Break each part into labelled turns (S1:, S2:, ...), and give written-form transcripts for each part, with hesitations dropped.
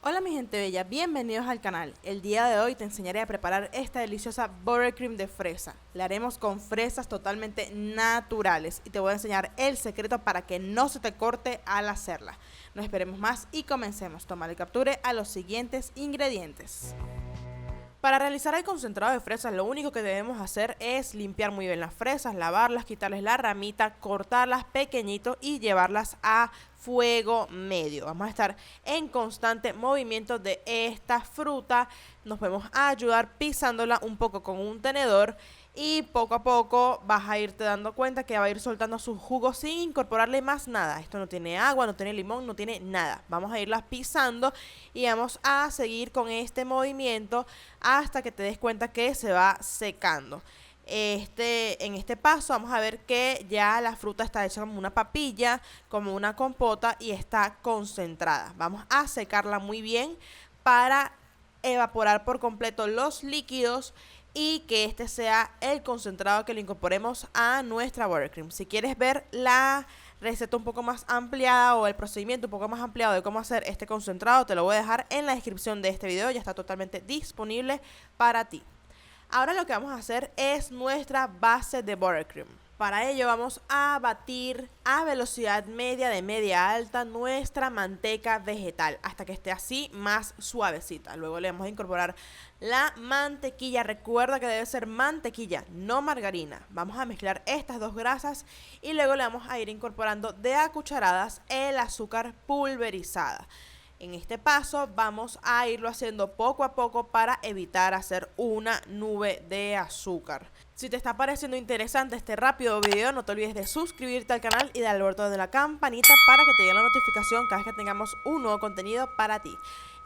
S1: Hola mi gente bella, bienvenidos al canal. El día de hoy te enseñaré a preparar esta deliciosa buttercream de fresa. La haremos con fresas totalmente naturales y te voy a enseñar el secreto para que no se te corte al hacerla. No esperemos más y comencemos. Toma y capture a los siguientes ingredientes. Para realizar el concentrado de fresas, lo único que debemos hacer es limpiar muy bien las fresas, lavarlas, quitarles la ramita, cortarlas pequeñito y llevarlas a fuego medio. Vamos a estar en constante movimiento de esta fruta. Nos podemos ayudar pisándola un poco con un tenedor y poco a poco vas a irte dando cuenta que va a ir soltando sus jugos sin incorporarle más nada. Esto no tiene agua, no tiene limón, no tiene nada. Vamos a irlas pisando y vamos a seguir con este movimiento hasta que te des cuenta que se va secando. En este paso vamos a ver que ya la fruta está hecha como una papilla, como una compota y está concentrada. Vamos a secarla muy bien para evaporar por completo los líquidos y que este sea el concentrado que le incorporemos a nuestra buttercream. Si quieres ver la receta un poco más ampliada o el procedimiento un poco más ampliado de cómo hacer este concentrado, te lo voy a dejar en la descripción de este video, ya está totalmente disponible para ti. Ahora lo que vamos a hacer es nuestra base de buttercream. Para ello vamos a batir a velocidad media de media alta nuestra manteca vegetal hasta que esté así más suavecita. Luego le vamos a incorporar la mantequilla. Recuerda que debe ser mantequilla, no margarina. Vamos a mezclar estas dos grasas y luego le vamos a ir incorporando de a cucharadas el azúcar pulverizada. En este paso vamos a irlo haciendo poco a poco para evitar hacer una nube de azúcar. Si te está pareciendo interesante este rápido video, no te olvides de suscribirte al canal y darle al botón de la campanita para que te llegue la notificación cada vez que tengamos un nuevo contenido para ti.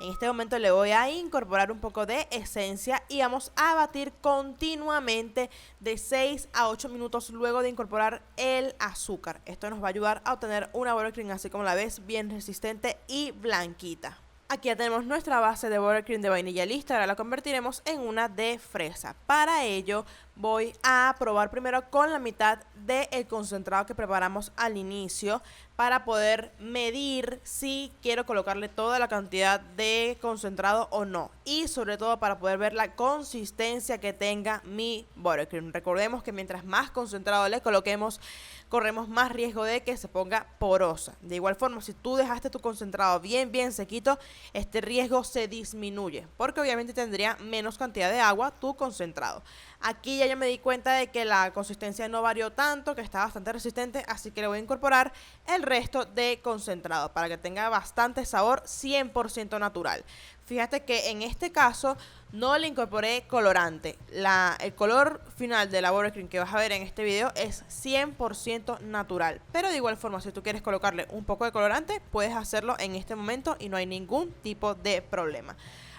S1: En este momento le voy a incorporar un poco de esencia y vamos a batir continuamente de 6 a 8 minutos luego de incorporar el azúcar. Esto nos va a ayudar a obtener una buttercream así como la ves, bien resistente y blanquita. Aquí ya tenemos nuestra base de buttercream de vainilla lista, ahora la convertiremos en una de fresa. Para ello voy a probar primero con la mitad del concentrado que preparamos al inicio para poder medir si quiero colocarle toda la cantidad de concentrado o no. Y sobre todo para poder ver la consistencia que tenga mi buttercream. Recordemos que mientras más concentrado le coloquemos, corremos más riesgo de que se ponga porosa. De igual forma, si tú dejaste tu concentrado bien sequito, este riesgo se disminuye porque obviamente tendría menos cantidad de agua tu concentrado. Aquí ya yo me di cuenta de que la consistencia no varió tanto, que está bastante resistente, así que le voy a incorporar el resto de concentrado para que tenga bastante sabor 100% natural. Fíjate que en este caso no le incorporé colorante. El color final de la buttercream que vas a ver en este video es 100% natural. Pero de igual forma, si tú quieres colocarle un poco de colorante, puedes hacerlo en este momento y no hay ningún tipo de problema.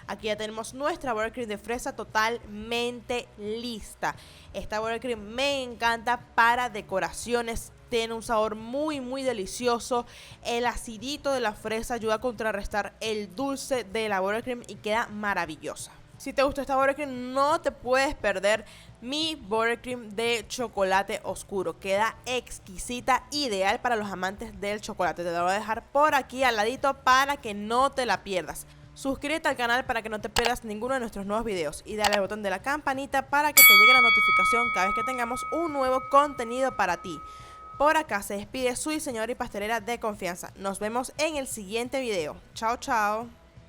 S1: Aquí ya tenemos nuestra buttercream de fresa totalmente lista. Esta buttercream me encanta para decoraciones. Tiene un sabor muy delicioso. El acidito de la fresa ayuda a contrarrestar el dulce de la buttercream y queda maravillosa. Si te gustó esta buttercream, no te puedes perder mi buttercream de chocolate oscuro. Queda exquisita, ideal para los amantes del chocolate. Te la voy a dejar por aquí al ladito para que no te la pierdas. Suscríbete al canal para que no te pierdas ninguno de nuestros nuevos videos y dale al botón de la campanita para que te llegue la notificación cada vez que tengamos un nuevo contenido para ti. Por acá se despide su diseñadora y pastelera de confianza. Nos vemos en el siguiente video. Chao, chao.